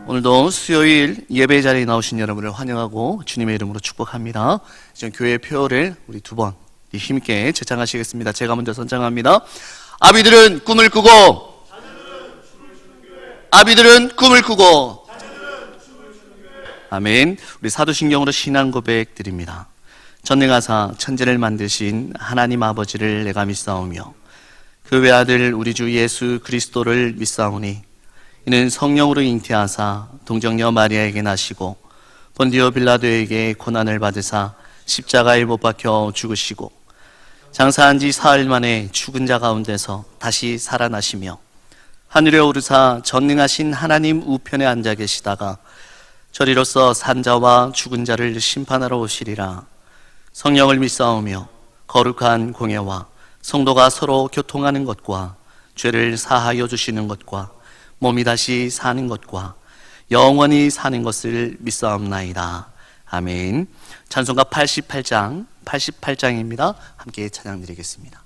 오늘도 수요일 예배 자리에 나오신 여러분을 환영하고 주님의 이름으로 축복합니다. 이제 교회 표어를 우리 두 번 힘있게 제창하시겠습니다. 제가 먼저 선창합니다. 아비들은 꿈을 꾸고, 아비들은 꿈을 꾸고, 아멘. 우리 사도신경으로 신앙 고백 드립니다. 전능하사 천지를 만드신 하나님 아버지를 내가 믿사오며 그 외아들 우리 주 예수 그리스도를 믿사오니 이는 성령으로 잉태하사 동정녀 마리아에게 나시고 본디오 빌라도에게 고난을 받으사 십자가에 못 박혀 죽으시고 장사한 지 사흘 만에 죽은 자 가운데서 다시 살아나시며 하늘에 오르사 전능하신 하나님 우편에 앉아 계시다가 저리로서 산자와 죽은 자를 심판하러 오시리라. 성령을 믿사오며 거룩한 공예와 성도가 서로 교통하는 것과 죄를 사하여 주시는 것과 몸이 다시 사는 것과 영원히 사는 것을 믿사옵나이다. 아멘. 찬송가 88장입니다. 함께 찬양 드리겠습니다.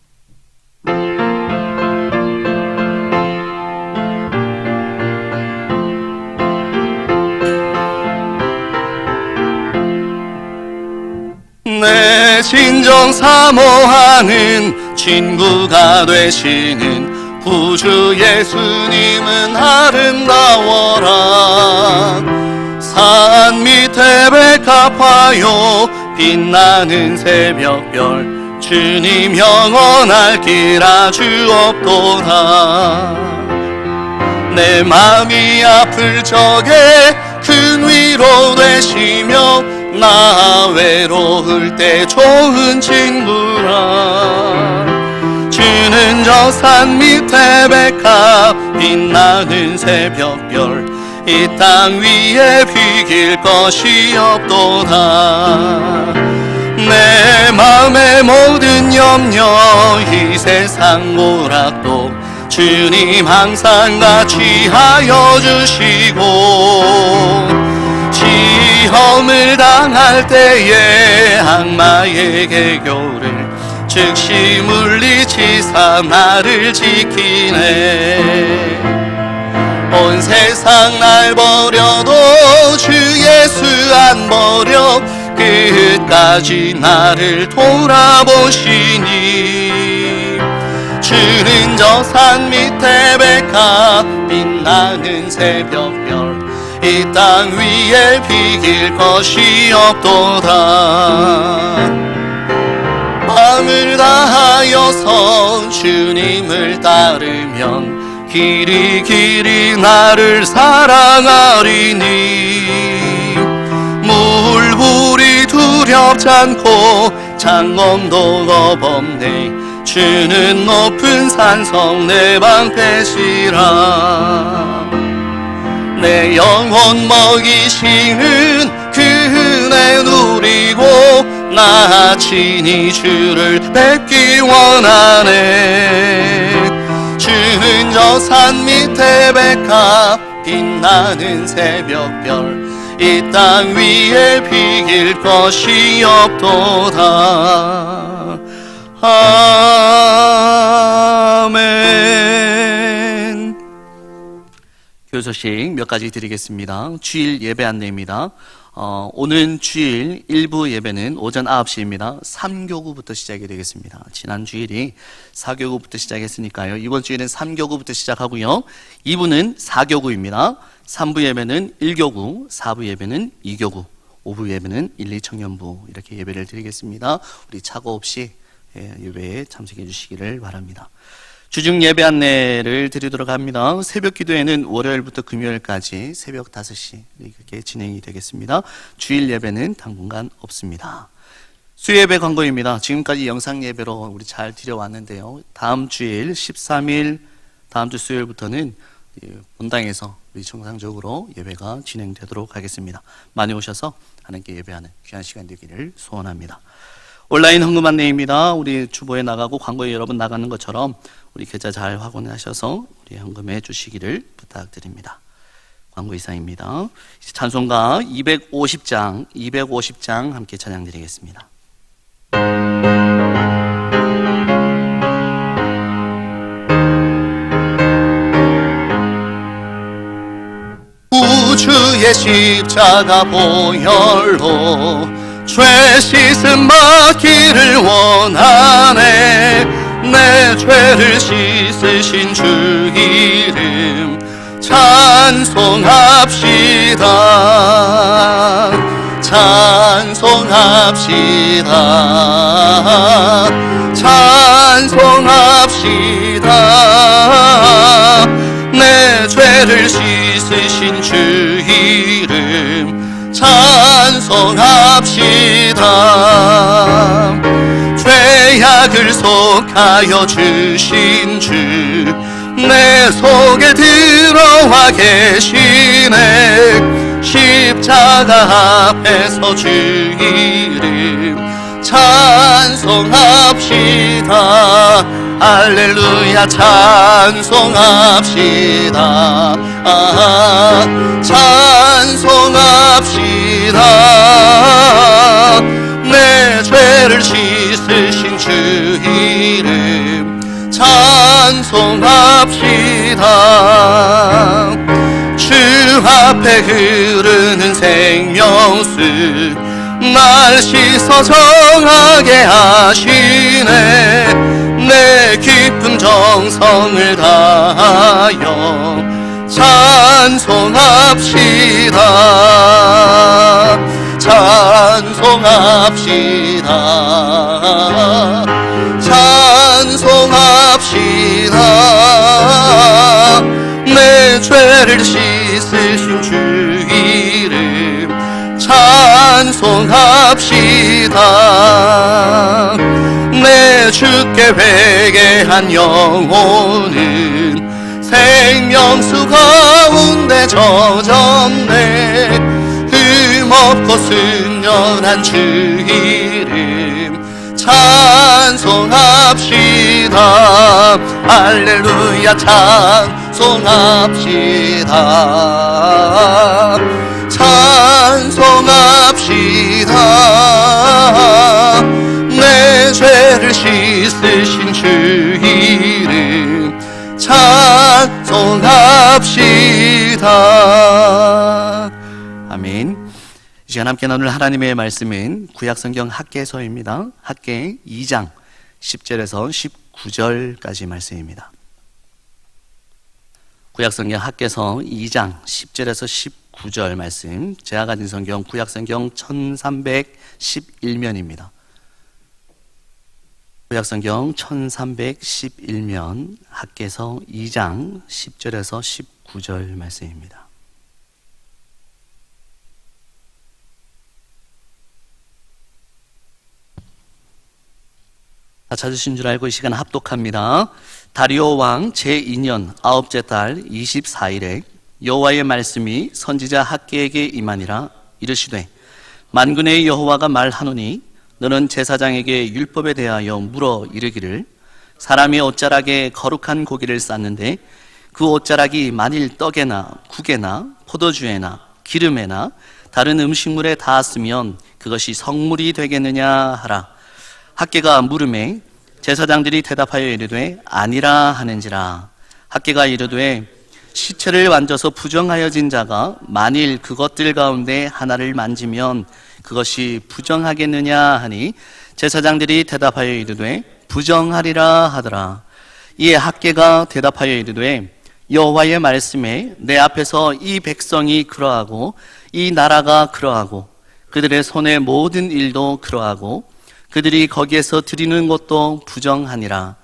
내 진정 사모하는 친구가 되시는 구주 예수님은 아름다워라. 산 밑에 백합화요 빛나는 새벽별 주님 영원할 길 아주 없도다. 내 마음이 아플 적에 큰 위로 되시며 나 외로울 때 좋은 친구라. 주는 저 산 밑에 백합 빛나는 새벽별 이 땅 위에 비길 것이 없도다. 내 마음의 모든 염려 이 세상 고락도 주님 항상 같이 하여 주시고 시험을 당할 때에 악마의 개교를 즉시 물리치사 나를 지키네. 온 세상 날 버려도 주 예수 안 버려 끝까지 나를 돌아보시니. 주는 저 산 밑에 백합 빛나는 새벽별 이 땅 위에 비길 것이 없도다. 마음을 다하여서 주님을 따르면 길이 길이 나를 사랑하리니. 물불이 두렵지 않고 창검도 겁없네. 주는 높은 산성 내 방패시라. 내 영혼 먹이시는 그 은혜 누리고 나 친히 주를 뵙기 원하네. 주는 저 산 밑에 백합 빛나는 새벽별 이 땅 위에 비길 것이 없도다. 아멘. 교회 소식 몇 가지 드리겠습니다. 주일 예배 안내입니다. 오는 주일 1부 예배는 오전 9시입니다. 3교구부터 시작이 되겠습니다. 지난 주일이 4교구부터 시작했으니까요. 이번 주일은 3교구부터 시작하고요. 2부는 4교구입니다. 3부 예배는 1교구, 4부 예배는 2교구, 5부 예배는 1, 2 청년부 이렇게 예배를 드리겠습니다. 우리 착오 없이 예배에 참석해 주시기를 바랍니다. 주중 예배 안내를 드리도록 합니다. 새벽 기도회는 월요일부터 금요일까지 새벽 5시 이렇게 진행이 되겠습니다. 주일 예배는 당분간 없습니다. 수예배 광고입니다. 지금까지 영상 예배로 우리 잘 드려왔는데요. 다음 주일 13일 다음 주 수요일부터는 본당에서 우리 정상적으로 예배가 진행되도록 하겠습니다. 많이 오셔서 하나님께 예배하는 귀한 시간 되기를 소원합니다. 온라인 헌금 안내입니다. 우리 주보에 나가고 광고에 여러 번 나가는 것처럼 우리 계좌 잘 확인하셔서 우리 헌금해 주시기를 부탁드립니다. 광고 이상입니다. 찬송가 250장 함께 찬양 드리겠습니다. 우주 그의 십자가 보혈로 죄 씻음 받기를 원하네. 내 죄를 씻으신 주 이름 찬송합시다. 찬송합시다. 찬송합시다. 내 죄를 씻으신 주 이름 찬송합시다. 죄악을 속하여 주신 주 내 속에 들어와 계시네. 십자가 앞에서 주 이름 찬송합시다. 할렐루야 찬송합시다. 찬송합시다. 내 죄를 씻으신 주 이름 찬송합시다. 주 앞에 흐르는 생명수 날 씻어 정하게 하시네. 내 기쁨 정성을 다하여 찬송합시다. 찬송합시다. 찬송합시다. 내 죄를 씻으신 주 이름 찬송합시다. 내 주께 회개한 영혼은 생명수 가운데 젖었네. 흠없고 순전한 주 이름 찬송합시다. 할렐루야 찬송합시다. 찬송합시다. 내 죄를 씻으신 주 이름 찬송합시다. 아멘. 이 시간 함께 나눌 하나님의 말씀은 구약성경 학개서입니다. 학개 2장 10절에서 19절까지 말씀입니다. 구약성경 학개서 2장 10절에서 19절 말씀, 제가 가진 성경 구약성경 1311면입니다. 구약성경 1311면 학개서 2장 10절에서 19절 말씀입니다. 다 찾으신 줄 알고 이 시간 합독합니다. 다리오 왕 제2년 9째 달 24일에 여호와의 말씀이 선지자 학개에게 임하니라. 이르시되 만군의 여호와가 말하노니 너는 제사장에게 율법에 대하여 물어 이르기를 사람이 옷자락에 거룩한 고기를 쌌는데 그 옷자락이 만일 떡에나 국에나 포도주에나 기름에나 다른 음식물에 닿았으면 그것이 성물이 되겠느냐 하라. 학개가 물음에 제사장들이 대답하여 이르되 아니라 하는지라. 학개가 이르되 시체를 만져서 부정하여진 자가 만일 그것들 가운데 하나를 만지면 그것이 부정하겠느냐 하니 제사장들이 대답하여 이르되 부정하리라 하더라. 이에 학개가 대답하여 이르되 여호와의 말씀에 내 앞에서 이 백성이 그러하고 이 나라가 그러하고 그들의 손의 모든 일도 그러하고 그들이 거기에서 드리는 것도 부정하니라.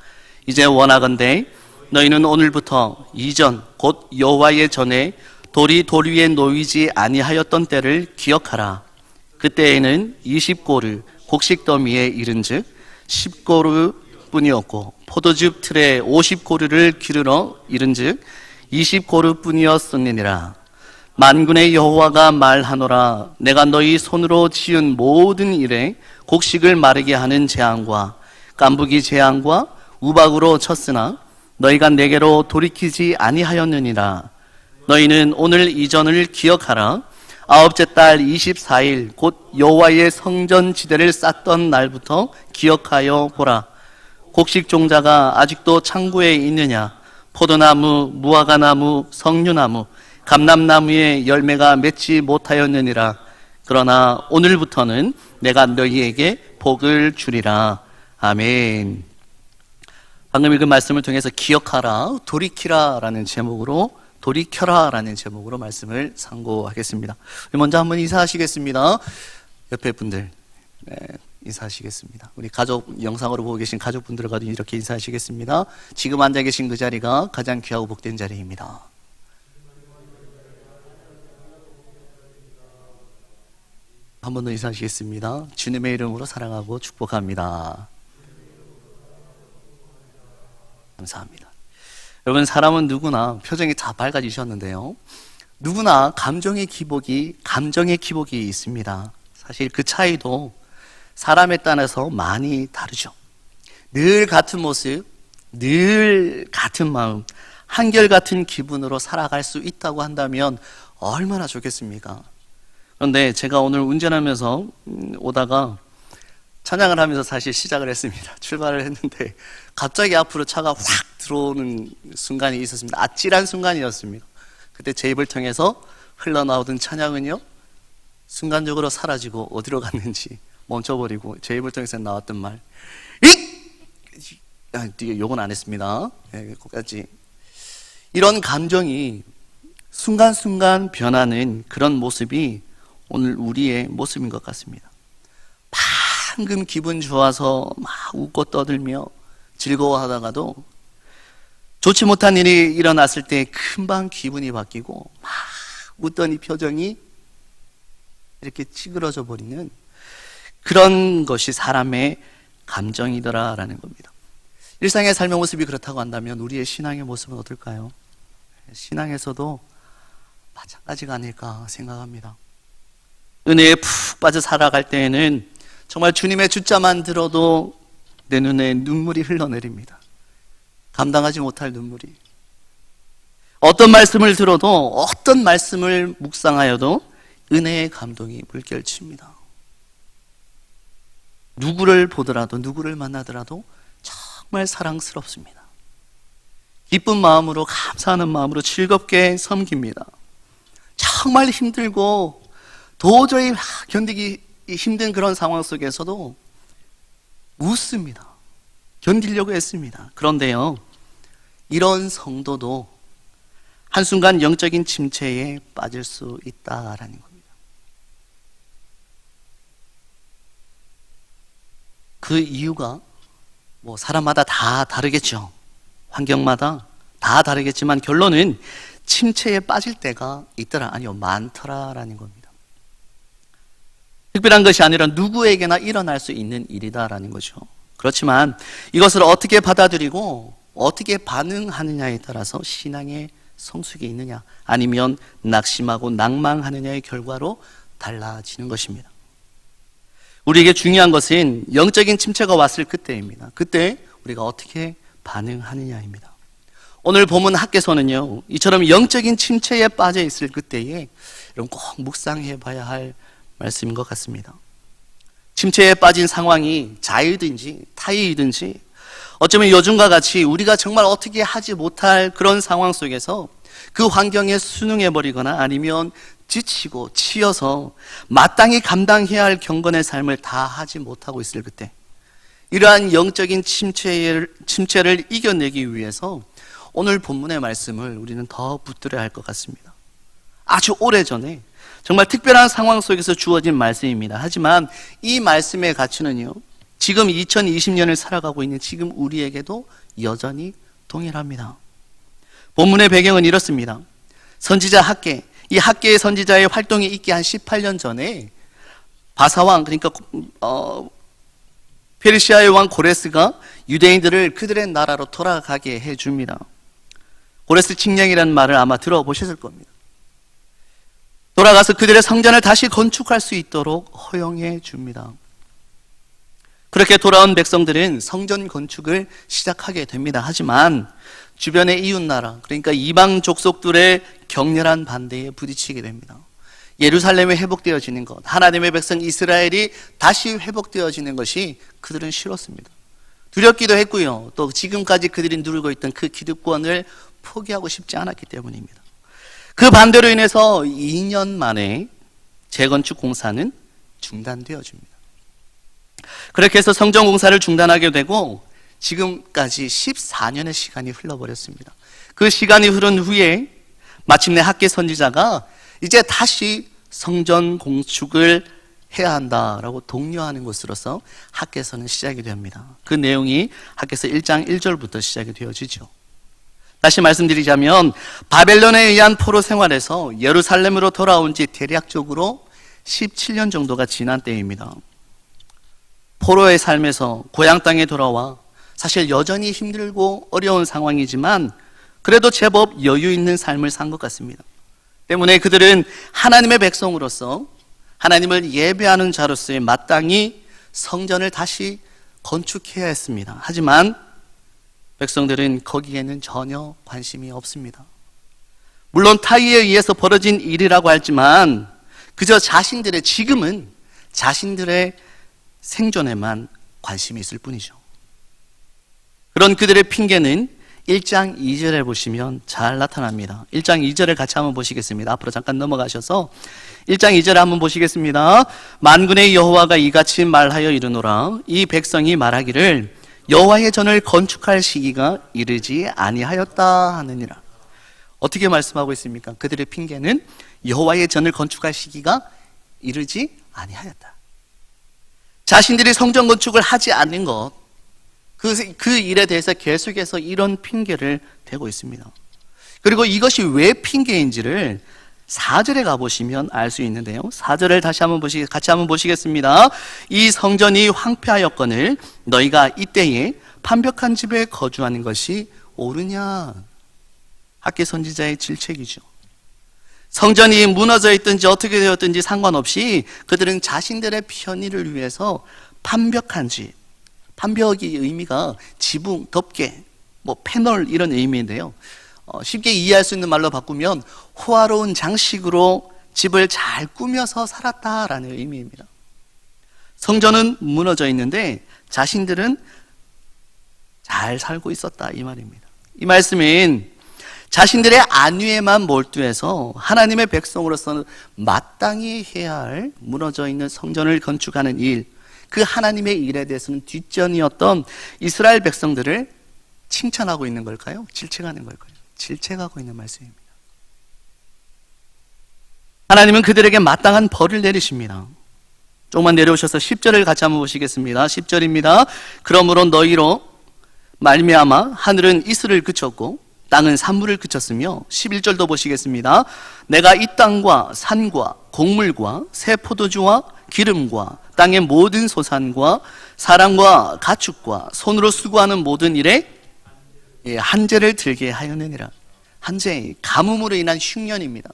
이제 원하건대 너희는 오늘부터 이전 곧 여호와의 전에 돌이 돌 위에 놓이지 아니하였던 때를 기억하라. 그때에는 20고르 곡식 더미에 이른즉 10고르 뿐이었고 포도즙 틀에 50고르를 기르러 이른즉 20고르 뿐이었느니라. 만군의 여호와가 말하노라. 내가 너희 손으로 지은 모든 일에 곡식을 마르게 하는 재앙과 깐부기 재앙과 우박으로 쳤으나 너희가 내게로 돌이키지 아니하였느니라. 너희는 오늘 이전을 기억하라. 9째 달 24일 곧 여호와의 성전 지대를 쌓던 날부터 기억하여 보라. 곡식 종자가 아직도 창고에 있느냐? 포도나무, 무화과나무, 석류나무, 감람나무에 열매가 맺지 못하였느니라. 그러나 오늘부터는 내가 너희에게 복을 주리라. 아멘. 방금 읽은 말씀을 통해서 기억하라, 돌이키라 라는 제목으로 말씀을 상고하겠습니다. 먼저 한번 인사하시겠습니다. 옆에 분들 인사하시겠습니다. 우리 가족 영상으로 보고 계신 가족분들과도 이렇게 인사하시겠습니다. 지금 앉아 계신 그 자리가 가장 귀하고 복된 자리입니다. 한 번 더 인사하시겠습니다. 주님의 이름으로 사랑하고 축복합니다. 감사합니다. 여러분, 사람은 누구나 표정이 다 밝아지셨는데요, 누구나 감정의 기복이 있습니다. 사실 그 차이도 사람에 따라서 많이 다르죠. 늘 같은 모습, 늘 같은 마음, 한결같은 기분으로 살아갈 수 있다고 한다면 얼마나 좋겠습니까? 그런데 제가 오늘 운전하면서 오다가 찬양을 하면서 사실 시작을 했습니다. 출발을 했는데 갑자기 앞으로 차가 확 들어오는 순간이 있었습니다. 아찔한 순간이었습니다. 그때 제 입을 통해서 흘러나오던 찬양은요, 순간적으로 사라지고 어디로 갔는지 멈춰버리고 제 입을 통해서 나왔던 말, 요건 안 했습니다. 거기까지. 이런 감정이 순간순간 변하는 그런 모습이 오늘 우리의 모습인 것 같습니다. 방금 기분 좋아서 막 웃고 떠들며 즐거워하다가도 좋지 못한 일이 일어났을 때 금방 기분이 바뀌고 막 웃던 이 표정이 이렇게 찌그러져 버리는 그런 것이 사람의 감정이더라라는 겁니다. 일상의 삶의 모습이 그렇다고 한다면 우리의 신앙의 모습은 어떨까요? 신앙에서도 마찬가지가 아닐까 생각합니다. 은혜에 푹 빠져 살아갈 때에는 정말 주님의 주자만 들어도 내 눈에 눈물이 흘러내립니다. 감당하지 못할 눈물이. 어떤 말씀을 들어도, 어떤 말씀을 묵상하여도 은혜의 감동이 물결칩니다. 누구를 보더라도, 누구를 만나더라도 정말 사랑스럽습니다. 기쁜 마음으로, 감사하는 마음으로 즐겁게 섬깁니다. 정말 힘들고 도저히 견디기 힘든 그런 상황 속에서도 웃습니다. 견디려고 했습니다. 그런데요, 이런 성도도 한순간 영적인 침체에 빠질 수 있다라는 겁니다. 그 이유가 사람마다 다 다르겠죠. 환경마다 다 다르겠지만 결론은 침체에 빠질 때가 있더라, 아니요, 많더라라는 겁니다. 특별한 것이 아니라 누구에게나 일어날 수 있는 일이다라는 거죠. 그렇지만 이것을 어떻게 받아들이고 어떻게 반응하느냐에 따라서 신앙의 성숙이 있느냐, 아니면 낙심하고 낭망하느냐의 결과로 달라지는 것입니다. 우리에게 중요한 것은 영적인 침체가 왔을 그때입니다. 그때 우리가 어떻게 반응하느냐입니다. 오늘 본문 학개서는요, 이처럼 영적인 침체에 빠져 있을 그때에 여러분 꼭 묵상해 봐야 할 말씀인 것 같습니다. 침체에 빠진 상황이 자유든지 타의이든지, 어쩌면 요즘과 같이 우리가 정말 어떻게 하지 못할 그런 상황 속에서 그 환경에 순응해버리거나 아니면 지치고 치여서 마땅히 감당해야 할 경건의 삶을 다 하지 못하고 있을 그때, 이러한 영적인 침체를 이겨내기 위해서 오늘 본문의 말씀을 우리는 더 붙들어야 할 것 같습니다. 아주 오래전에 정말 특별한 상황 속에서 주어진 말씀입니다. 하지만 이 말씀의 가치는요, 지금 2020년을 살아가고 있는 지금 우리에게도 여전히 동일합니다. 본문의 배경은 이렇습니다. 선지자 학개, 이 학개의 선지자의 활동이 있기 한 18년 전에 바사왕, 그러니까 페르시아의 왕 고레스가 유대인들을 그들의 나라로 돌아가게 해줍니다. 고레스 칙령이라는 말을 아마 들어보셨을 겁니다. 돌아가서 그들의 성전을 다시 건축할 수 있도록 허용해 줍니다. 그렇게 돌아온 백성들은 성전 건축을 시작하게 됩니다. 하지만 주변의 이웃나라, 그러니까 이방 족속들의 격렬한 반대에 부딪히게 됩니다. 예루살렘이 회복되어지는 것, 하나님의 백성 이스라엘이 다시 회복되어지는 것이 그들은 싫었습니다. 두렵기도 했고요, 또 지금까지 그들이 누리고 있던 그 기득권을 포기하고 싶지 않았기 때문입니다. 그 반대로 인해서 2년 만에 재건축 공사는 중단되어집니다. 그렇게 해서 성전 공사를 중단하게 되고 지금까지 14년의 시간이 흘러버렸습니다. 그 시간이 흐른 후에 마침내 학계 선지자가 이제 다시 성전 건축을 해야 한다라고 독려하는 것으로서 학계서는 시작이 됩니다. 그 내용이 학계서 1장 1절부터 시작이 되어지죠. 다시 말씀드리자면 바벨론에 의한 포로 생활에서 예루살렘으로 돌아온 지 대략적으로 17년 정도가 지난 때입니다. 포로의 삶에서 고향 땅에 돌아와 사실 여전히 힘들고 어려운 상황이지만 그래도 제법 여유 있는 삶을 산 것 같습니다. 때문에 그들은 하나님의 백성으로서 하나님을 예배하는 자로서의 마땅히 성전을 다시 건축해야 했습니다. 하지만 백성들은 거기에는 전혀 관심이 없습니다. 물론 타의에 의해서 벌어진 일이라고 하지만 그저 지금은 자신들의 생존에만 관심이 있을 뿐이죠. 그런 그들의 핑계는 1장 2절에 보시면 잘 나타납니다. 1장 2절을 같이 한번 보시겠습니다. 앞으로 잠깐 넘어가셔서 1장 2절을 한번 보시겠습니다. 만군의 여호와가 이같이 말하여 이르노라. 이 백성이 말하기를 여호와의 전을 건축할 시기가 이르지 아니하였다 하느니라. 어떻게 말씀하고 있습니까? 그들의 핑계는 여호와의 전을 건축할 시기가 이르지 아니하였다. 자신들이 성전 건축을 하지 않는 것, 그 일에 대해서 계속해서 이런 핑계를 대고 있습니다. 그리고 이것이 왜 핑계인지를 4절에 가보시면 알 수 있는데요. 4절을 같이 한번 보시겠습니다. 이 성전이 황폐하였거늘 너희가 이때에 판벽한 집에 거주하는 것이 옳으냐. 학계 선지자의 질책이죠. 성전이 무너져 있든지 어떻게 되었든지 상관없이 그들은 자신들의 편의를 위해서 판벽한 집, 판벽의 의미가 지붕, 덮개, 패널 이런 의미인데요. 쉽게 이해할 수 있는 말로 바꾸면 호화로운 장식으로 집을 잘 꾸며서 살았다라는 의미입니다. 성전은 무너져 있는데 자신들은 잘 살고 있었다 이 말입니다. 이 말씀은 자신들의 안위에만 몰두해서 하나님의 백성으로서는 마땅히 해야 할 무너져 있는 성전을 건축하는 일, 그 하나님의 일에 대해서는 뒷전이었던 이스라엘 백성들을 칭찬하고 있는 걸까요? 질책하는 걸까요? 질책하고 있는 말씀입니다. 하나님은 그들에게 마땅한 벌을 내리십니다. 조금만 내려오셔서 10절을 같이 한번 보시겠습니다. 10절입니다. 그러므로 너희로 말미암아 하늘은 이슬을 그쳤고 땅은 산물을 그쳤으며 11절도 보시겠습니다. 내가 이 땅과 산과 곡물과 새 포도주와 기름과 땅의 모든 소산과 사람과 가축과 손으로 수고하는 모든 일에 한재를 들게 하였느니라. 한재, 가뭄으로 인한 흉년입니다.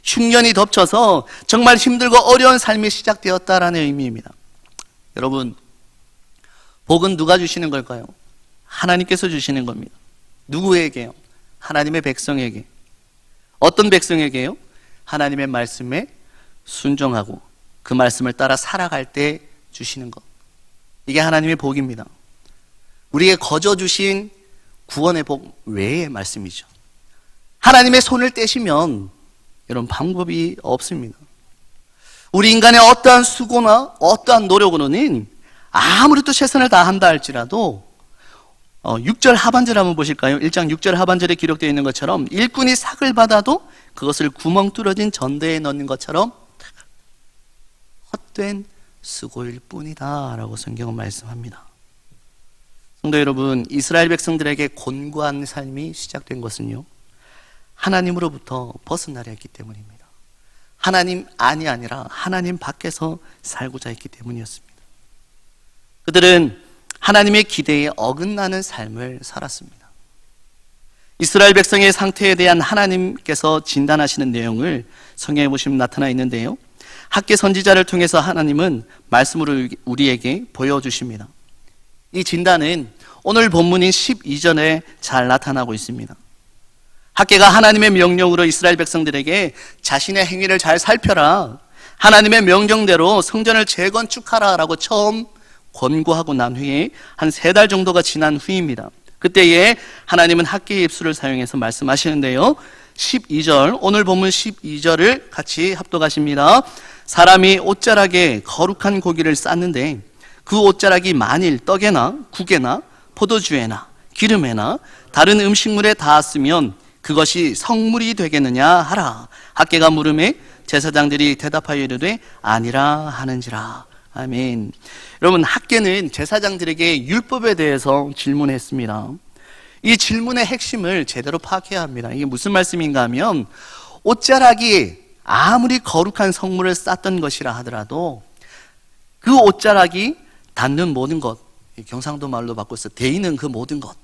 흉년이 덮쳐서 정말 힘들고 어려운 삶이 시작되었다라는 의미입니다. 여러분, 복은 누가 주시는 걸까요? 하나님께서 주시는 겁니다. 누구에게요? 하나님의 백성에게. 어떤 백성에게요? 하나님의 말씀에 순종하고 그 말씀을 따라 살아갈 때 주시는 것. 이게 하나님의 복입니다. 우리에게 거저 주신 구원의 복 외의 말씀이죠. 하나님의 손을 떼시면 이런 방법이 없습니다. 우리 인간의 어떠한 수고나 어떠한 노력으로는 아무리 또 최선을 다한다 할지라도 6절 하반절 한번 보실까요? 1장 6절 하반절에 기록되어 있는 것처럼 일꾼이 삭을 받아도 그것을 구멍 뚫어진 전대에 넣는 것처럼 헛된 수고일 뿐이다 라고 성경은 말씀합니다. 성도 여러분, 이스라엘 백성들에게 곤고한 삶이 시작된 것은요, 하나님으로부터 벗어나려 했기 때문입니다. 하나님 안이 아니라 하나님 밖에서 살고자 했기 때문이었습니다. 그들은 하나님의 기대에 어긋나는 삶을 살았습니다. 이스라엘 백성의 상태에 대한 하나님께서 진단하시는 내용을 성경에 보시면 나타나 있는데요, 학계 선지자를 통해서 하나님은 말씀으로 우리에게 보여주십니다. 이 진단은 오늘 본문인 12절에 잘 나타나고 있습니다. 학계가 하나님의 명령으로 이스라엘 백성들에게 자신의 행위를 잘 살펴라, 하나님의 명령대로 성전을 재건축하라 라고 처음 권고하고 난 후에 한 3달 정도가 지난 후입니다. 그때에 하나님은 학계의 입술을 사용해서 말씀하시는데요, 12절, 오늘 본문 12절을 같이 합독하십니다. 사람이 옷자락에 거룩한 고기를 쌓는데 그 옷자락이 만일 떡에나 국에나 포도주에나 기름에나 다른 음식물에 닿았으면 그것이 성물이 되겠느냐 하라. 학개가 물음에 제사장들이 대답하여 이르되 아니라 하는지라. 아멘. 여러분, 학개는 제사장들에게 율법에 대해서 질문했습니다. 이 질문의 핵심을 제대로 파악해야 합니다. 이게 무슨 말씀인가 하면, 옷자락이 아무리 거룩한 성물을 쌓던 것이라 하더라도 그 옷자락이 닿는 모든 것, 경상도 말로 바꿔서 데이는 그 모든 것,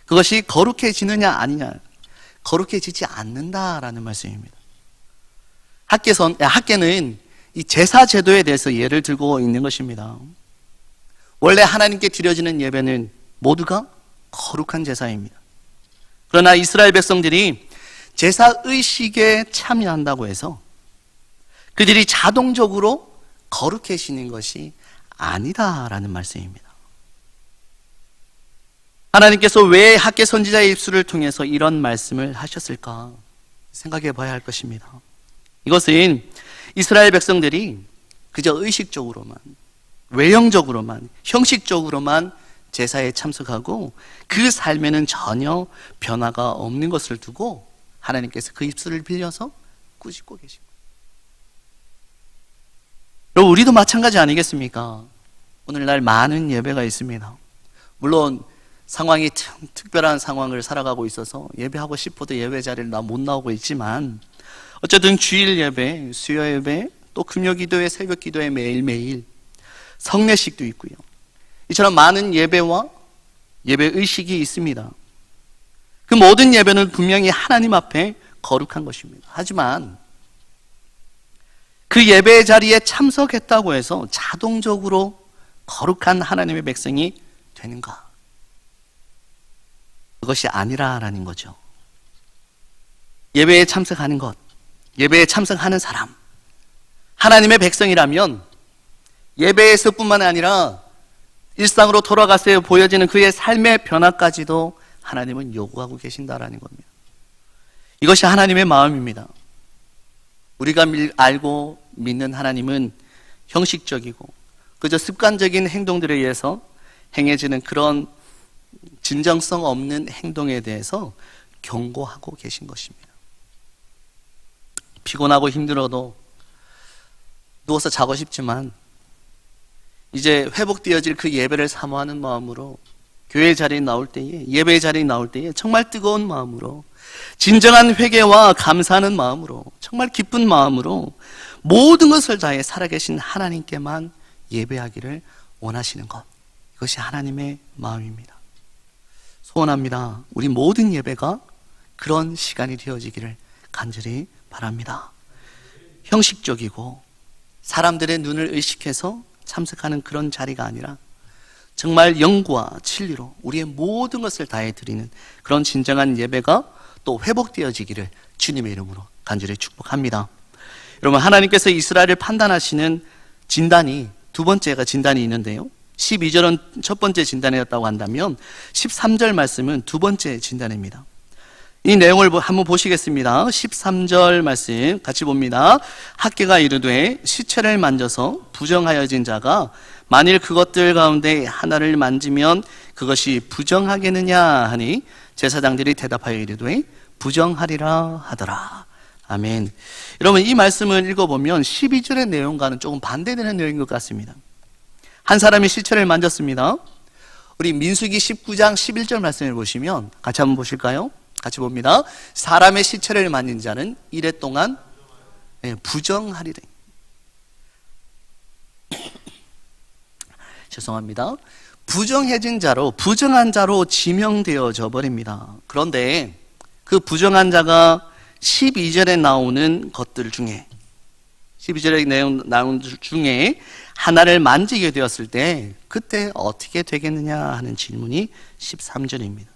그것이 거룩해지느냐 아니냐, 거룩해지지 않는다라는 말씀입니다. 학개는 이 제사 제도에 대해서 예를 들고 있는 것입니다. 원래 하나님께 드려지는 예배는 모두가 거룩한 제사입니다. 그러나 이스라엘 백성들이 제사 의식에 참여한다고 해서 그들이 자동적으로 거룩해지는 것이 아니다라는 말씀입니다. 하나님께서 왜 학개 선지자의 입술을 통해서 이런 말씀을 하셨을까 생각해 봐야 할 것입니다. 이것은 이스라엘 백성들이 그저 의식적으로만, 외형적으로만, 형식적으로만 제사에 참석하고 그 삶에는 전혀 변화가 없는 것을 두고 하나님께서 그 입술을 빌려서 꾸짖고 계십니다. 여러분, 우리도 마찬가지 아니겠습니까? 오늘날 많은 예배가 있습니다. 물론 상황이 특별한 상황을 살아가고 있어서 예배하고 싶어도 예배 자리를 못 나오고 있지만, 어쨌든 주일 예배, 수요 예배, 또 금요 기도회, 새벽 기도회 매일매일 성례식도 있고요. 이처럼 많은 예배와 예배 의식이 있습니다. 그 모든 예배는 분명히 하나님 앞에 거룩한 것입니다. 하지만 그 예배 자리에 참석했다고 해서 자동적으로 거룩한 하나님의 백성이 되는가? 그것이 아니라라는 거죠. 예배에 참석하는 것, 예배에 참석하는 사람, 하나님의 백성이라면 예배에서뿐만 아니라 일상으로 돌아가서 보여지는 그의 삶의 변화까지도 하나님은 요구하고 계신다라는 겁니다. 이것이 하나님의 마음입니다. 우리가 알고 믿는 하나님은 형식적이고 그저 습관적인 행동들에 의해서 행해지는 그런 진정성 없는 행동에 대해서 경고하고 계신 것입니다. 피곤하고 힘들어도 누워서 자고 싶지만 이제 회복되어질 그 예배를 사모하는 마음으로 교회 자리에 나올 때에, 예배 자리에 나올 때에 정말 뜨거운 마음으로, 진정한 회개와 감사하는 마음으로, 정말 기쁜 마음으로 모든 것을 다해 살아계신 하나님께만 예배하기를 원하시는 것, 이것이 하나님의 마음입니다. 소원합니다. 우리 모든 예배가 그런 시간이 되어지기를 간절히 바랍니다. 형식적이고 사람들의 눈을 의식해서 참석하는 그런 자리가 아니라 정말 영과 진리로 우리의 모든 것을 다해 드리는 그런 진정한 예배가 또 회복되어지기를 주님의 이름으로 간절히 축복합니다. 여러분, 하나님께서 이스라엘을 판단하시는 진단이 두 번째가 진단이 있는데요, 12절은 첫 번째 진단이었다고 한다면 13절 말씀은 두 번째 진단입니다. 이 내용을 한번 보시겠습니다. 13절 말씀 같이 봅니다. 학개가 이르되 시체를 만져서 부정하여진 자가 만일 그것들 가운데 하나를 만지면 그것이 부정하겠느냐 하니 제사장들이 대답하여 이르되 부정하리라 하더라. 아멘. 여러분, 이 말씀을 읽어보면 12절의 내용과는 조금 반대되는 내용인 것 같습니다. 한 사람이 시체를 만졌습니다. 우리 민수기 19장 11절 말씀을 보시면 같이 한번 보실까요? 같이 봅니다. 사람의 시체를 만진 자는 이래 동안 부정하리래. 죄송합니다. 부정해진 자로, 부정한 자로 지명되어져 버립니다. 그런데 그 부정한 자가 12절에 나오는 것들 중에, 12절에 내용 나온 중에 하나를 만지게 되었을 때 그때 어떻게 되겠느냐 하는 질문이 13절입니다.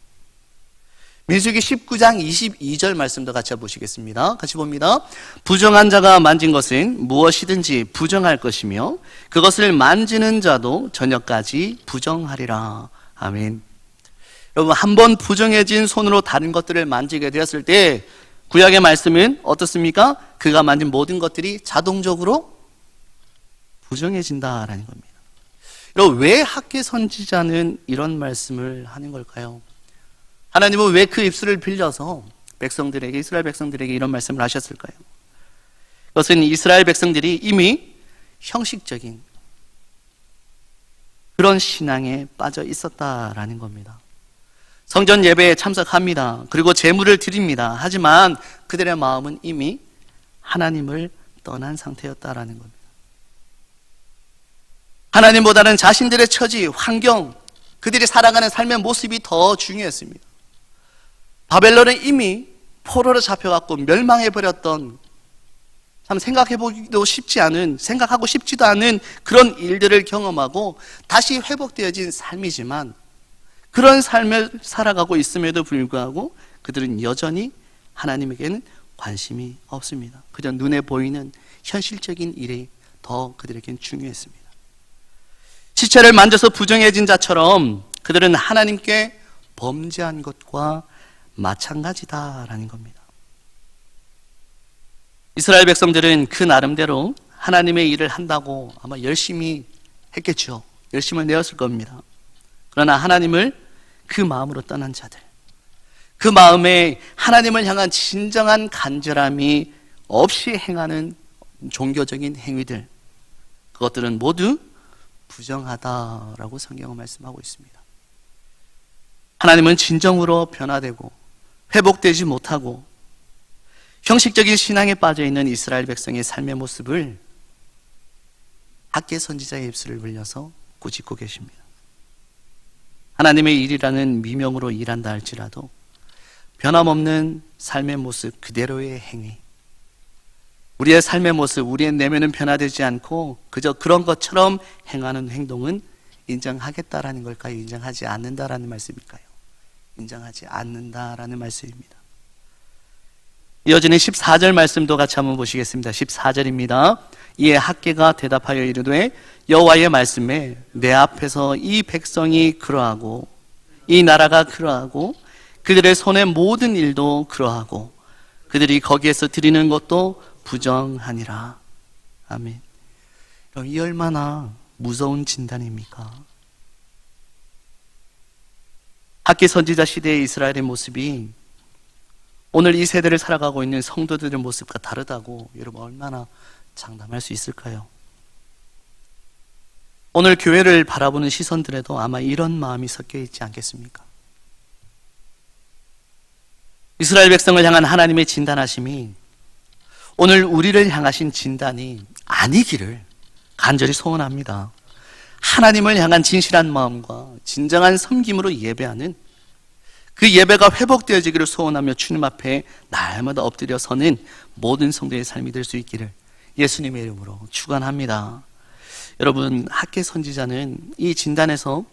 민수기 19장 22절 말씀도 같이 보시겠습니다. 같이 봅니다. 부정한 자가 만진 것은 무엇이든지 부정할 것이며 그것을 만지는 자도 저녁까지 부정하리라. 아멘. 여러분, 한번 부정해진 손으로 다른 것들을 만지게 되었을 때 구약의 말씀은 어떻습니까? 그가 만든 모든 것들이 자동적으로 부정해진다라는 겁니다. 여러분, 왜 학계 선지자는 이런 말씀을 하는 걸까요? 하나님은 왜 그 입술을 빌려서 백성들에게, 이스라엘 백성들에게 이런 말씀을 하셨을까요? 그것은 이스라엘 백성들이 이미 형식적인 그런 신앙에 빠져 있었다라는 겁니다. 성전 예배에 참석합니다. 그리고 제물을 드립니다. 하지만 그들의 마음은 이미 하나님을 떠난 상태였다라는 겁니다. 하나님보다는 자신들의 처지, 환경, 그들이 살아가는 삶의 모습이 더 중요했습니다. 바벨론은 이미 포로로 잡혀갖고 멸망해버렸던, 참 생각하고 싶지도 않은 그런 일들을 경험하고 다시 회복되어진 삶이지만, 그런 삶을 살아가고 있음에도 불구하고 그들은 여전히 하나님에게는 관심이 없습니다. 그저 눈에 보이는 현실적인 일이 더 그들에게는 중요했습니다. 시체를 만져서 부정해진 자처럼 그들은 하나님께 범죄한 것과 마찬가지다라는 겁니다. 이스라엘 백성들은 그 나름대로 하나님의 일을 한다고 아마 열심히 했겠죠. 열심을 내었을 겁니다. 그러나 하나님을 그 마음으로 떠난 자들, 그 마음에 하나님을 향한 진정한 간절함이 없이 행하는 종교적인 행위들, 그것들은 모두 부정하다라고 성경은 말씀하고 있습니다. 하나님은 진정으로 변화되고 회복되지 못하고 형식적인 신앙에 빠져있는 이스라엘 백성의 삶의 모습을 학계 선지자의 입술을 불려서 꾸짖고 계십니다. 하나님의 일이라는 미명으로 일한다 할지라도 변함없는 삶의 모습 그대로의 행위, 우리의 삶의 모습, 우리의 내면은 변화되지 않고 그저 그런 것처럼 행하는 행동은 인정하겠다라는 걸까요? 인정하지 않는다라는 말씀일까요? 인정하지 않는다라는 말씀입니다. 이어지는 14절 말씀도 같이 한번 보시겠습니다. 14절입니다. 이에 학계가 대답하여 이르되 여호와의 말씀에 내 앞에서 이 백성이 그러하고 이 나라가 그러하고 그들의 손의 모든 일도 그러하고 그들이 거기에서 드리는 것도 부정하니라. 아멘. 그럼 이 얼마나 무서운 진단입니까? 학계 선지자 시대의 이스라엘의 모습이 오늘 이 세대를 살아가고 있는 성도들의 모습과 다르다고 여러분 얼마나 장담할 수 있을까요? 오늘 교회를 바라보는 시선들에도 아마 이런 마음이 섞여 있지 않겠습니까? 이스라엘 백성을 향한 하나님의 진단하심이 오늘 우리를 향하신 진단이 아니기를 간절히 소원합니다. 하나님을 향한 진실한 마음과 진정한 섬김으로 예배하는 그 예배가 회복되어지기를 소원하며 주님 앞에 날마다 엎드려 서는 모든 성도의 삶이 될 수 있기를 예수님의 이름으로 축원합니다. 여러분, 학계 선지자는 이 진단에서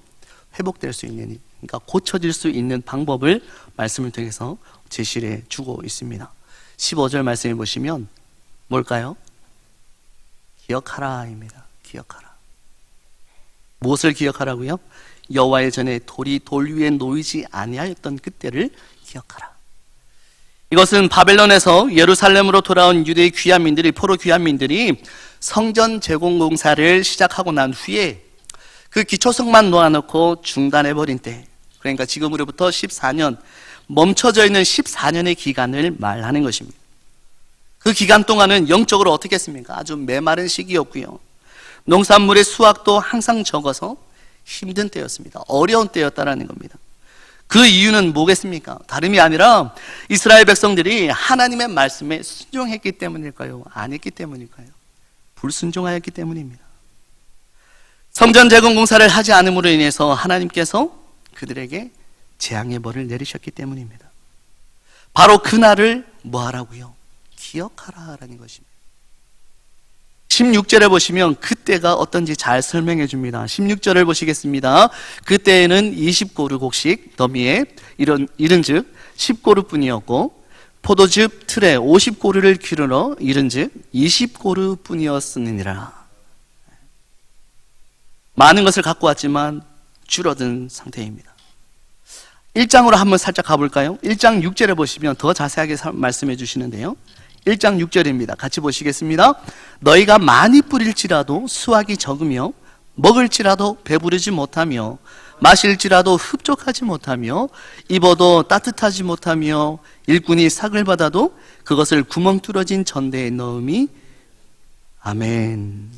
회복될 수 있는, 그러니까 고쳐질 수 있는 방법을 말씀을 통해서 제시해 주고 있습니다. 15절 말씀해 보시면 뭘까요? 기억하라입니다. 기억하라. 무엇을 기억하라고요? 여호와의 전에 돌이 돌 위에 놓이지 아니하였던 그때를 기억하라. 이것은 바벨론에서 예루살렘으로 돌아온 유대의 귀환민들이, 포로 귀환민들이 성전 재건 공사를 시작하고 난 후에 그 기초석만 놓아놓고 중단해버린 때, 그러니까 지금으로부터 14년, 멈춰져 있는 14년의 기간을 말하는 것입니다. 그 기간 동안은 영적으로 어떻게 했습니까? 아주 메마른 시기였고요. 농산물의 수확도 항상 적어서 힘든 때였습니다. 어려운 때였다라는 겁니다. 그 이유는 뭐겠습니까? 다름이 아니라 이스라엘 백성들이 하나님의 말씀에 순종했기 때문일까요? 안 했기 때문일까요? 불순종하였기 때문입니다. 성전 재건 공사를 하지 않음으로 인해서 하나님께서 그들에게 재앙의 벌을 내리셨기 때문입니다. 바로 그날을 뭐하라고요? 기억하라라는 것입니다. 16절에 보시면 그때가 어떤지 잘 설명해 줍니다. 16절을 보시겠습니다. 그때에는 20고루 곡식 더미에 이른즉 10고루뿐이었고 포도즙 틀에 50고루를 기르러 이른즉 20고루뿐이었으니라. 많은 것을 갖고 왔지만 줄어든 상태입니다. 1장으로 한번 살짝 가볼까요? 1장 6절에 보시면 더 자세하게 말씀해 주시는데요. 1장 6절입니다. 같이 보시겠습니다. 너희가 많이 뿌릴지라도 수확이 적으며 먹을지라도 배부르지 못하며 마실지라도 흡족하지 못하며 입어도 따뜻하지 못하며 일꾼이 삭을 받아도 그것을 구멍 뚫어진 전대에 넣음이 아멘.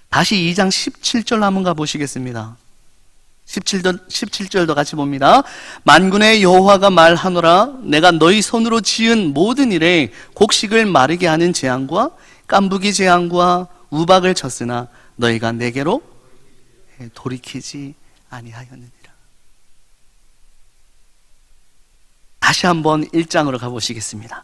다시 2장 17절 한번 가보시겠습니다. 17절도 같이 봅니다. 만군의 여호와가 말하노라 내가 너희 손으로 지은 모든 일에 곡식을 마르게 하는 재앙과 깐부기 재앙과 우박을 쳤으나 너희가 내게로 돌이키지 아니하였느니라. 다시 한번 1장으로 가보시겠습니다.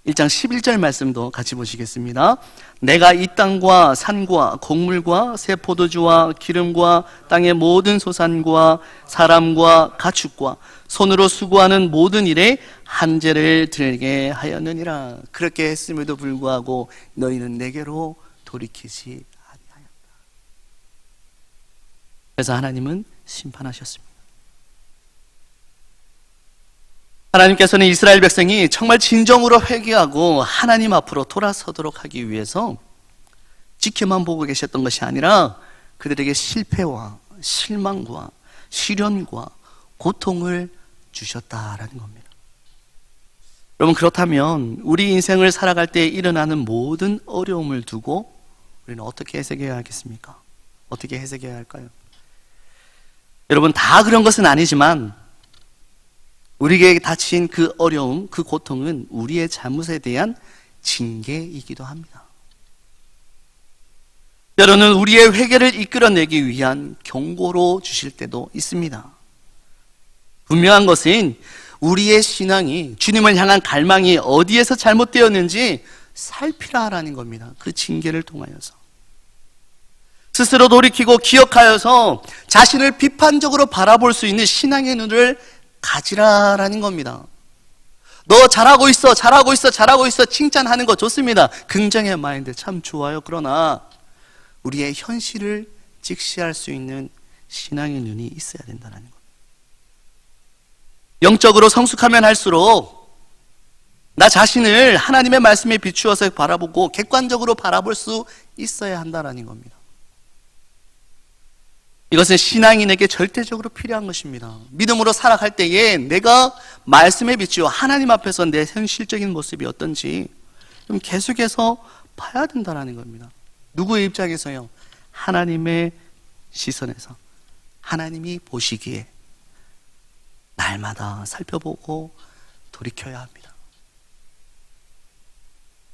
1장 11절 말씀도 같이 보시겠습니다. 내가 이 땅과 산과 곡물과 새 포도주와 기름과 땅의 모든 소산과 사람과 가축과 손으로 수고하는 모든 일에 한제를 들게 하였느니라. 그렇게 했음에도 불구하고 너희는 내게로 돌이키지 아니하였다. 그래서 하나님은 심판하셨습니다. 하나님께서는 이스라엘 백성이 정말 진정으로 회개하고 하나님 앞으로 돌아서도록 하기 위해서 지켜만 보고 계셨던 것이 아니라 그들에게 실패와 실망과 시련과 고통을 주셨다라는 겁니다. 여러분, 그렇다면 우리 인생을 살아갈 때 일어나는 모든 어려움을 두고 우리는 어떻게 해석해야 하겠습니까? 어떻게 해석해야 할까요? 여러분, 다 그런 것은 아니지만 우리에게 닥친 그 어려움, 그 고통은 우리의 잘못에 대한 징계이기도 합니다. 때로는 우리의 회개를 이끌어내기 위한 경고로 주실 때도 있습니다. 분명한 것은 우리의 신앙이, 주님을 향한 갈망이 어디에서 잘못되었는지 살피라라는 겁니다. 그 징계를 통하여서 스스로 돌이키고 기억하여서 자신을 비판적으로 바라볼 수 있는 신앙의 눈을 가지라라는 겁니다. 너 잘하고 있어, 잘하고 있어, 잘하고 있어 칭찬하는 거 좋습니다. 긍정의 마인드 참 좋아요. 그러나 우리의 현실을 직시할 수 있는 신앙의 눈이 있어야 된다는 겁니다. 영적으로 성숙하면 할수록 나 자신을 하나님의 말씀에 비추어서 바라보고 객관적으로 바라볼 수 있어야 한다는 겁니다. 이것은 신앙인에게 절대적으로 필요한 것입니다. 믿음으로 살아갈 때에 내가 말씀에 비추어 하나님 앞에서 내 현실적인 모습이 어떤지 좀 계속해서 봐야 된다는 겁니다. 누구의 입장에서요? 하나님의 시선에서 하나님이 보시기에 날마다 살펴보고 돌이켜야 합니다.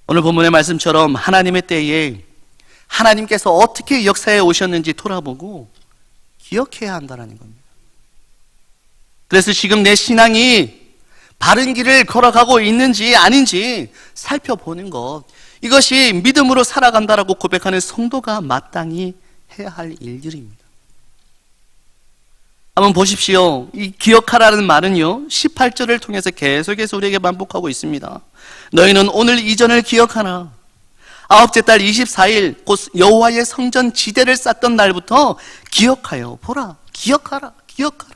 오늘 본문의 말씀처럼 하나님의 때에 하나님께서 어떻게 역사해 오셨는지 돌아보고 기억해야 한다는 겁니다. 그래서 지금 내 신앙이 바른 길을 걸어가고 있는지 아닌지 살펴보는 것, 이것이 믿음으로 살아간다라고 고백하는 성도가 마땅히 해야 할 일들입니다. 한번 보십시오. 이 기억하라는 말은요 18절을 통해서 계속해서 우리에게 반복하고 있습니다. 너희는 오늘 이전을 기억하라. 아홉째 달 24일 곧 여호와의 성전 지대를 쌓던 날부터 기억하여 보라. 기억하라. 기억하라.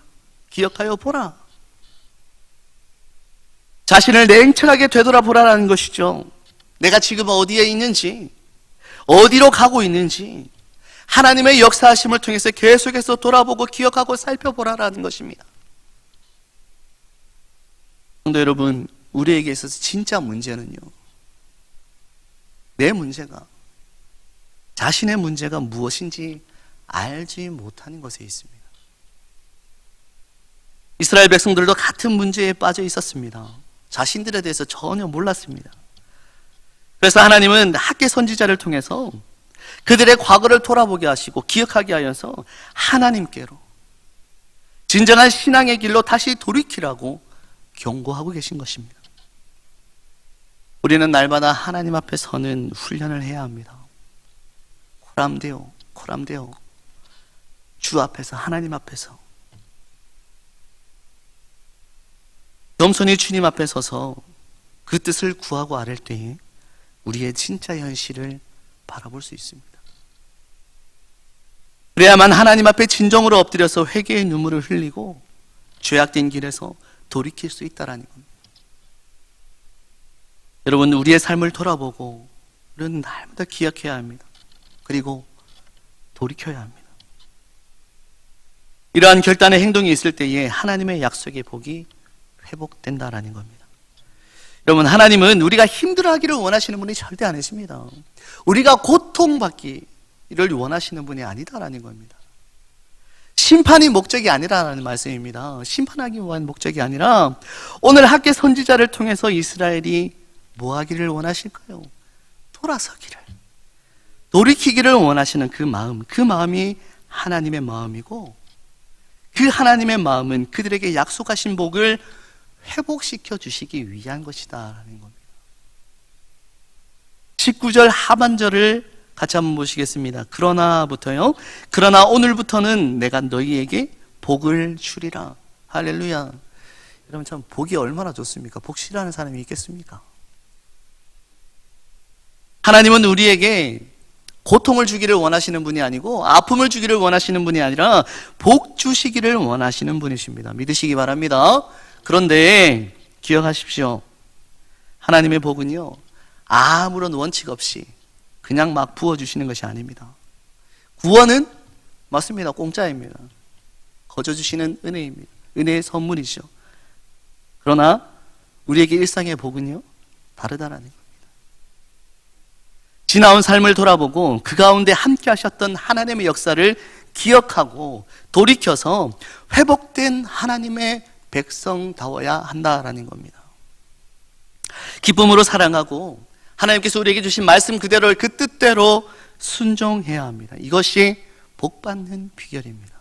기억하여 보라. 자신을 냉철하게 되돌아보라는 것이죠. 내가 지금 어디에 있는지, 어디로 가고 있는지 하나님의 역사하심을 통해서 계속해서 돌아보고 기억하고 살펴보라라는 것입니다. 그런데 여러분, 우리에게 있어서 진짜 문제는요, 내 문제가, 자신의 문제가 무엇인지 알지 못하는 것에 있습니다. 이스라엘 백성들도 같은 문제에 빠져 있었습니다. 자신들에 대해서 전혀 몰랐습니다. 그래서 하나님은 학개 선지자를 통해서 그들의 과거를 돌아보게 하시고 기억하게 하여서 하나님께로 진정한 신앙의 길로 다시 돌이키라고 경고하고 계신 것입니다. 우리는 날마다 하나님 앞에 서는 훈련을 해야 합니다. 코람데오 주 앞에서, 하나님 앞에서 겸손히 주님 앞에 서서 그 뜻을 구하고 아랠 때에 우리의 진짜 현실을 바라볼 수 있습니다. 그래야만 하나님 앞에 진정으로 엎드려서 회개의 눈물을 흘리고 죄악된 길에서 돌이킬 수 있다라는 겁니다. 여러분, 우리의 삶을 돌아보고 우리는 날마다 기억해야 합니다. 그리고 돌이켜야 합니다. 이러한 결단의 행동이 있을 때에 하나님의 약속의 복이 회복된다라는 겁니다. 여러분, 하나님은 우리가 힘들어하기를 원하시는 분이 절대 아니십니다. 우리가 고통받기를 원하시는 분이 아니다라는 겁니다. 심판이 목적이 아니라는 말씀입니다. 심판하기 위한 목적이 아니라 오늘 학개 선지자를 통해서 이스라엘이 뭐 하기를 원하실까요? 돌아서기를, 돌이키기를 원하시는 그 마음이 하나님의 마음이고, 그 하나님의 마음은 그들에게 약속하신 복을 회복시켜 주시기 위한 것이다라는 겁니다. 19절 하반절을 같이 한번 보시겠습니다. 그러나부터요. 그러나 오늘부터는 내가 너희에게 복을 주리라. 할렐루야. 여러분, 참 복이 얼마나 좋습니까? 복 싫어하는 사람이 있겠습니까? 하나님은 우리에게 고통을 주기를 원하시는 분이 아니고 아픔을 주기를 원하시는 분이 아니라 복 주시기를 원하시는 분이십니다. 믿으시기 바랍니다. 그런데 기억하십시오. 하나님의 복은요, 아무런 원칙 없이 그냥 막 부어주시는 것이 아닙니다. 구원은 맞습니다. 공짜입니다. 거저주시는 은혜입니다. 은혜의 선물이죠. 그러나 우리에게 일상의 복은요, 다르다라는 겁니다. 지나온 삶을 돌아보고 그 가운데 함께 하셨던 하나님의 역사를 기억하고 돌이켜서 회복된 하나님의 백성다워야 한다라는 겁니다. 기쁨으로 사랑하고 하나님께서 우리에게 주신 말씀 그대로 그 뜻대로 순종해야 합니다. 이것이 복받는 비결입니다.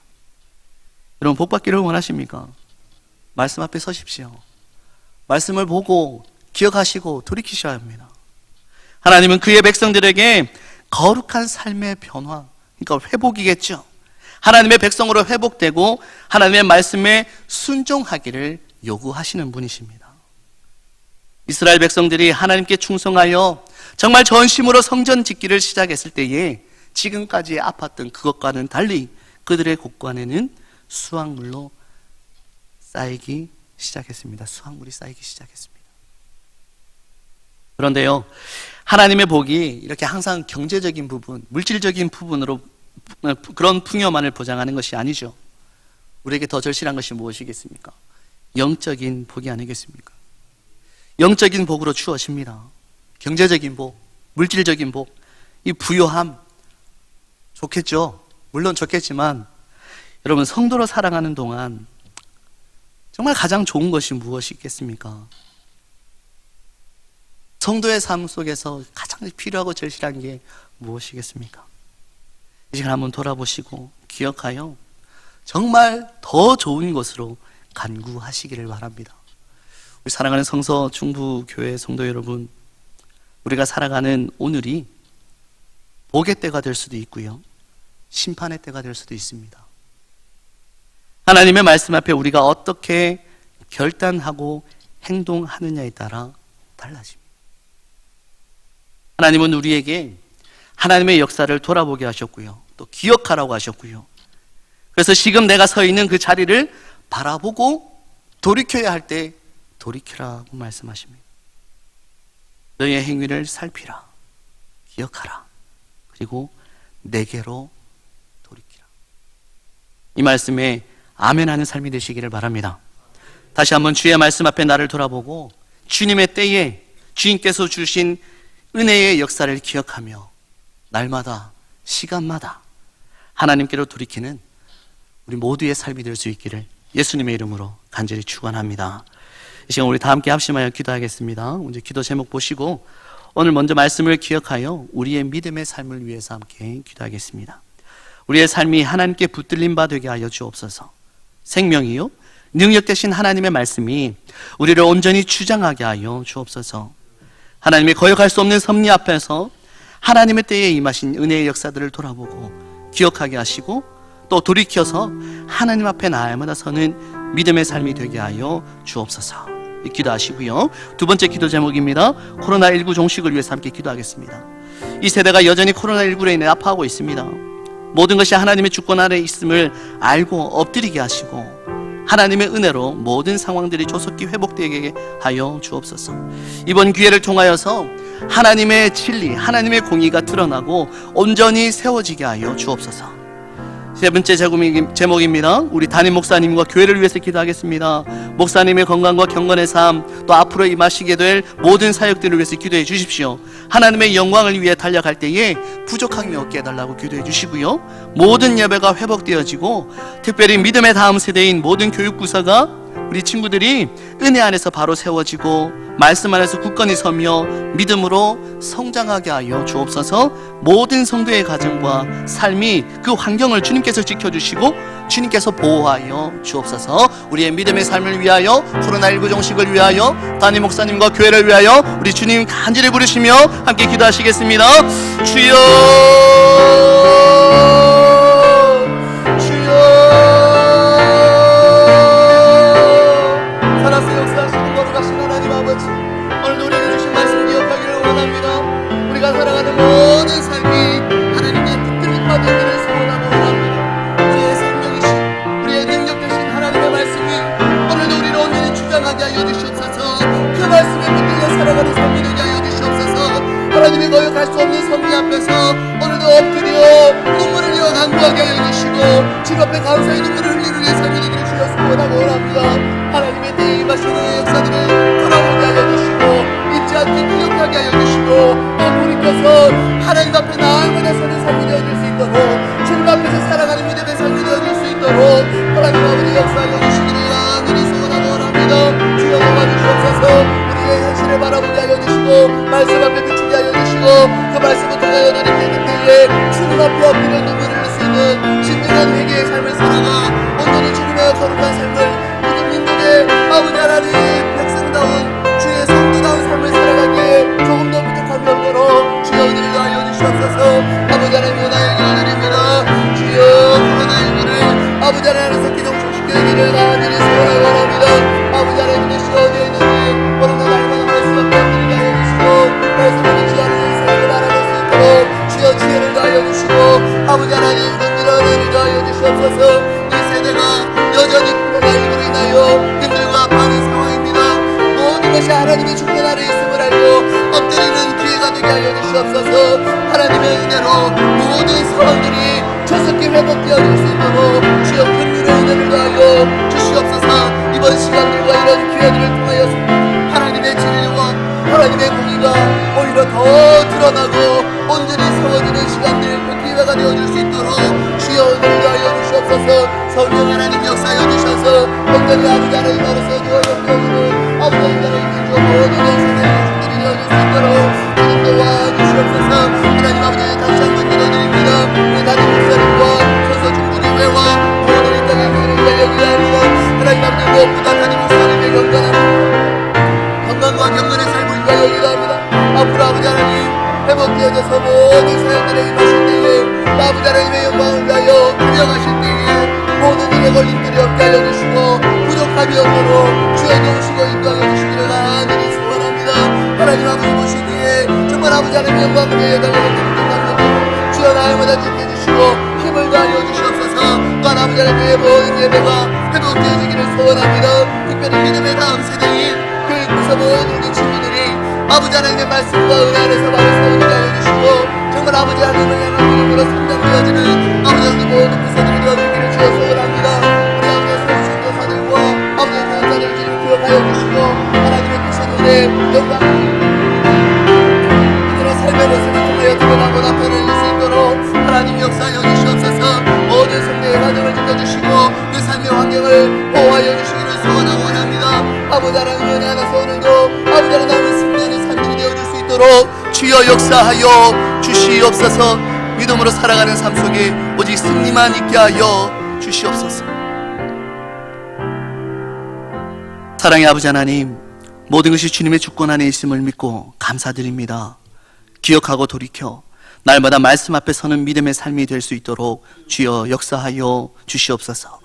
여러분, 복받기를 원하십니까? 말씀 앞에 서십시오. 말씀을 보고 기억하시고 돌이키셔야 합니다. 하나님은 그의 백성들에게 거룩한 삶의 변화, 그러니까 회복이겠죠. 하나님의 백성으로 회복되고 하나님의 말씀에 순종하기를 요구하시는 분이십니다. 이스라엘 백성들이 하나님께 충성하여 정말 전심으로 성전 짓기를 시작했을 때에 지금까지 아팠던 그것과는 달리 그들의 곳간에는 수확물로 쌓이기 시작했습니다. 수확물이 쌓이기 시작했습니다. 그런데요, 하나님의 복이 이렇게 항상 경제적인 부분, 물질적인 부분으로 그런 풍요만을 보장하는 것이 아니죠. 우리에게 더 절실한 것이 무엇이겠습니까? 영적인 복이 아니겠습니까? 영적인 복으로 추워집니다. 경제적인 복, 물질적인 복, 이 부요함 좋겠죠. 물론 좋겠지만 여러분, 성도로 살아가는 동안 정말 가장 좋은 것이 무엇이 있겠습니까? 성도의 삶 속에서 가장 필요하고 절실한 게 무엇이겠습니까? 이 시간 한번 돌아보시고 기억하여 정말 더 좋은 것으로 간구하시기를 바랍니다. 우리 사랑하는 성서 중부교회 성도 여러분, 우리가 살아가는 오늘이 복의 때가 될 수도 있고요, 심판의 때가 될 수도 있습니다. 하나님의 말씀 앞에 우리가 어떻게 결단하고 행동하느냐에 따라 달라집니다. 하나님은 우리에게 하나님의 역사를 돌아보게 하셨고요, 또 기억하라고 하셨고요. 그래서 지금 내가 서 있는 그 자리를 바라보고 돌이켜야 할 때 돌이키라고 말씀하십니다. 너의 행위를 살피라, 기억하라, 그리고 내게로 돌이키라. 이 말씀에 아멘하는 삶이 되시기를 바랍니다. 다시 한번 주의 말씀 앞에 나를 돌아보고 주님의 때에 주님께서 주신 은혜의 역사를 기억하며 날마다 시간마다 하나님께로 돌이키는 우리 모두의 삶이 될 수 있기를 예수님의 이름으로 간절히 축원합니다. 이 시간 우리 다 함께 합심하여 기도하겠습니다. 먼저 기도 제목 보시고 오늘 먼저 말씀을 기억하여 우리의 믿음의 삶을 위해서 함께 기도하겠습니다. 우리의 삶이 하나님께 붙들림 바 되게 하여 주옵소서. 생명이요 능력 되신 하나님의 말씀이 우리를 온전히 주장하게 하여 주옵소서. 하나님의 거역할 수 없는 섭리 앞에서 하나님의 때에 임하신 은혜의 역사들을 돌아보고 기억하게 하시고 또 돌이켜서 하나님 앞에 날마다 서는 믿음의 삶이 되게 하여 주옵소서. 기도하시고요. 두 번째 기도 제목입니다. 코로나19 종식을 위해서 함께 기도하겠습니다. 이 세대가 여전히 코로나19로 인해 아파하고 있습니다. 모든 것이 하나님의 주권 아래 있음을 알고 엎드리게 하시고 하나님의 은혜로 모든 상황들이 조속히 회복되게 하여 주옵소서. 이번 기회를 통하여서 하나님의 진리, 하나님의 공의가 드러나고 온전히 세워지게 하여 주옵소서. 세 번째 제목입니다. 우리 담임 목사님과 교회를 위해서 기도하겠습니다. 목사님의 건강과 경건의 삶, 또 앞으로 임하시게 될 모든 사역들을 위해서 기도해 주십시오. 하나님의 영광을 위해 달려갈 때에 부족함이 없게 해달라고 기도해 주시고요. 모든 예배가 회복되어지고 특별히 믿음의 다음 세대인 모든 교육부서가 우리 친구들이 은혜 안에서 바로 세워지고 말씀 안에서 굳건히 서며 믿음으로 성장하게 하여 주옵소서. 모든 성도의 가정과 삶이 그 환경을 주님께서 지켜주시고 주님께서 보호하여 주옵소서. 우리의 믿음의 삶을 위하여, 코로나19 종식을 위하여, 담임 목사님과 교회를 위하여 우리 주님 간절히 부르시며 함께 기도하시겠습니다. 주여, 살아가는 모든 삶이 하나님의 뜻대로 받아들일 소원하고 원합니다. 우리의 생명이신, 우리의 능력 되신 하나님의 말씀이 오늘도 우리를 온전히 주장하게 하여 주시옵소서. 그 말씀에 붙들려 살아가는 삶이 되게 하여 주시옵소서. 하나님의 거역할 수 없는 섭리 앞에서 오늘도 엎드려 눈물을 흘려 간구하게 하여 주시고 주님 앞에 감사의 눈물을 흘리는 내 삶이 되기를 주여 소원하고 원합니다. 하나님의 때에 임하시는 역사들을 돌아보게 하여 주시고 잊지 않게 기억하게 하여 주시고 돌이켜서 하나님 앞에 나아가며 사는 삶이 되어질 수 있도록 주님 앞에서 살아가는 믿음의 삶이 되어질 수 있도록 하나님 아버지 역사하여 주시기를 간절히 소원하고 원합니다. 주여 도와주시옵소서. 우리의 현실을 바라보게 하여 주시고 말씀 앞에 비추게 하여 주시고 그 말씀을 통하여 돌이키는 때에 주님 앞에 엎드려 눈물을 흘릴 수 있는 진정한 회개의 삶을 살아가 온전히 주님의 거룩한 삶을 모든 민족의 아버지 하나님 백성다운 주의 성도다운 삶을 살아가기에 조금 더 부족함이 없도록 주여 은혜를 더하여 주시옵소서. 아버지 하나님 원하여 기도드립니다. 주여 코로나19를 아버지 하나님께서 기동충시키기를 간절히 소원하고 원합니다. 아버지 하나님 되시오 내 눈이 오늘도 날마다 말씀 앞에 엎드리게 하여 주시고 말씀을 지하는 세상을 바라볼 수 있도록 주여 지혜를 더하여 주시고 아버지 하나님 은혜를 은혜를 더하여 주시옵소서. 이 세대가 여전히 코로나19로 인하여 힘들고 아파하는 상황입니다. 모든 것이 하나님의 주권 아래 있음을 알고 엎드리는 기회가 되게 하여 주시옵소서. 하나님의 은혜로 모든 상황들이 조속히 회복되어질 수 있도록 주여 긍휼의 은혜를 더하여 주시옵소서. 이번 시간들과 이런 기회들을 통하여서 하나님의 진리와 하나님의 공의가 오히려 더 드러나고 온전히 세워지는 시간들 그 기회가 되어질 수 있도록 주여 은혜를 더하여 주시옵소서. 성령 하나님 역사하여 주셔서 온전히 아버지 하나님 나라에서 되어지는 아버지 하나님 주여 모든 영생의 준비를 되어질 수 있도록 주님 도와주시옵소서. 하나님 아버지 다시 한번 기도드립니다. 우리 담임 목사님과 소서 중부교회와 모든 이 땅의 교회를 위하여 기도합니다. 하나님 아버지 무엇보다 담임 목사님의 건강과 경건의 삶을 위하여 기도합니다. 앞으로 아버지 하나님 회복되어져서 모든 사역들에 임하실 때에 아버지 하나님의 영광을 위하여 달려가실 때에 모든 일에 걸림들이 없게 하여 주시고 부족함이 없도록 주여 도우시고 인도하여 주시기를 간절히 소원합니다. 하나님 아버지 보시기에 정말 아버지 하나님의 영광을 위하여 달려가는 부족함이 주여 날마다 지켜주시고 힘을 다하여 주시옵소서. 또한 아버지 하나님의 모든 예배가 회복되어지기를 소원합니다. 특별히 믿음의 다음 세대인 교육부서 모든 친구들이 아버지 하나님의 말씀과 은혜 안에서 바로 세우게 하여 주시고 정말 아버지 하나님을 향한 믿음으로 성장되어지는 아버지 하나님 모든 부서들이 되어지기를 주여 소원합니다. 우리 아버지의 세우신 교사들과 아버지의 교사들을 지금 기억하여 주시고 하나님의 크신 은혜 영광 그들의 삶의 모습을 통하여 드러나고 나타낼 수 있도록 하나님 역사하여 주시옵소서. 모든 성도의 가정을 지켜주시고 그 삶의 환경을 보호하여 주시기를 소원하고 원합니다. 아버지 하나님 은혜 안에서 오늘도 아버지 하나님의 승리하는 삶들이 되어줄 수 있도록 주여 역사하여 주시옵소서. 믿음으로 살아가는 삶 속에 오직 승리만 있게 하여 주시옵소서. 사랑의 아버지 하나님, 모든 것이 주님의 주권 안에 있음을 믿고 감사드립니다. 기억하고 돌이켜 날마다 말씀 앞에 서는 믿음의 삶이 될 수 있도록 주여 역사하여 주시옵소서.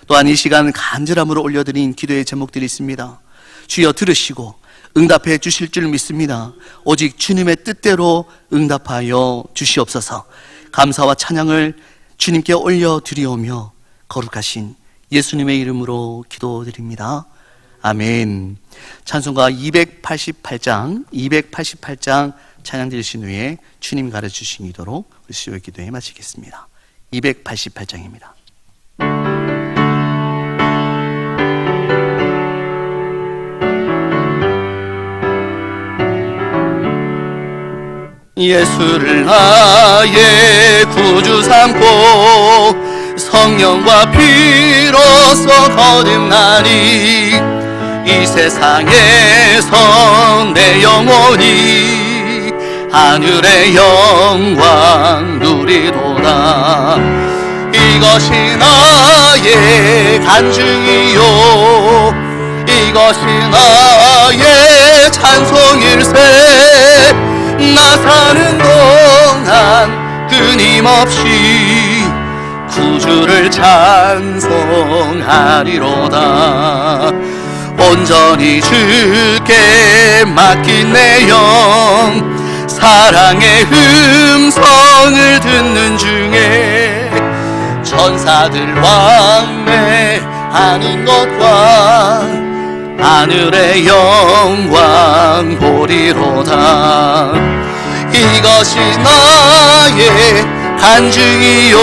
또한 이 시간 간절함으로 올려드린 기도의 제목들이 있습니다. 주여 들으시고 응답해 주실 줄 믿습니다. 오직 주님의 뜻대로 응답하여 주시옵소서. 감사와 찬양을 주님께 올려드리오며 거룩하신 예수님의 이름으로 기도드립니다. 아멘. 찬송가 288장 찬양 들으신 후에 주님 가르치신 기도로 우리 수요 기도에 마치겠습니다. 288장입니다. 예수를 나의 구주 삼고 성령과 피로써 거듭나니 이 세상에서 내 영혼이 하늘의 영광 누리도다. 이것이 나의 간증이요 이것이 나의 찬송일세. 나 사는 동안 끊임없이 구주를 찬송하리로다. 온전히 주께 맡긴 내 영 사랑의 음성을 듣는 중에 천사들 왕래하는 것과 하늘의 영광 보리로다. 이것이 나의 간증이요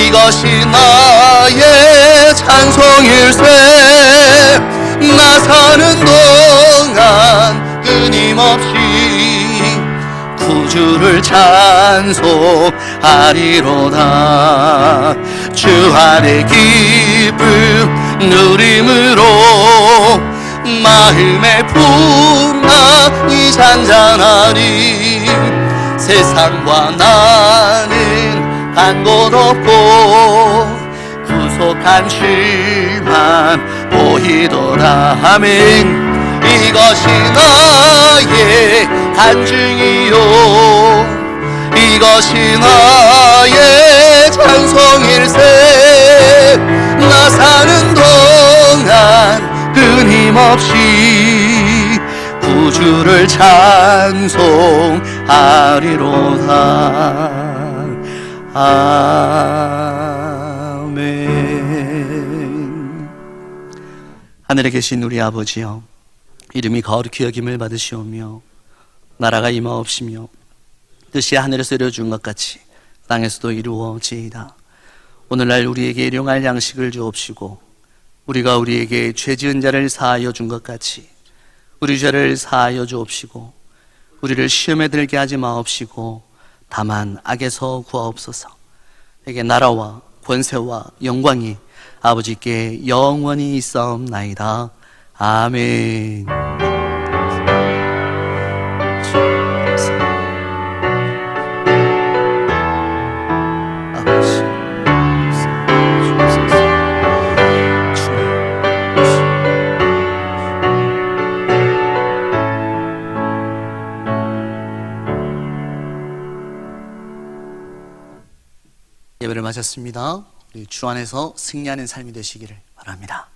이것이 나의 찬송일세. 나 사는 동안 끊임없이 구주를 찬송하리로다. 주 안의 기쁨 누림으로 마음의 풍랑이 잔잔하니 세상과 나는 간 곳 없고 구속한 실만 보이도다. 아멘. 이것이 나의 간증이요 이것이 나의 찬송일세. 나 사는 동안 끊임없이 구주를 찬송하리로다. 아멘. 하늘에 계신 우리 아버지여, 이름이 거룩히 여김을 받으시오며 나라가 임하옵시며 뜻이 하늘에서 이루어진 것 같이 땅에서도 이루어지이다. 오늘날 우리에게 일용할 양식을 주옵시고 우리가 우리에게 죄 지은 자를 사하여 준 것 같이 우리 죄를 사하여 주옵시고 우리를 시험에 들게 하지 마옵시고 다만 악에서 구하옵소서. 내게 나라와 권세와 영광이 아버지께 영원히 있사옵나이다. 아멘. 예배를 마쳤습니다. 우리 주 안에서 승리하는 삶이 되시기를 바랍니다.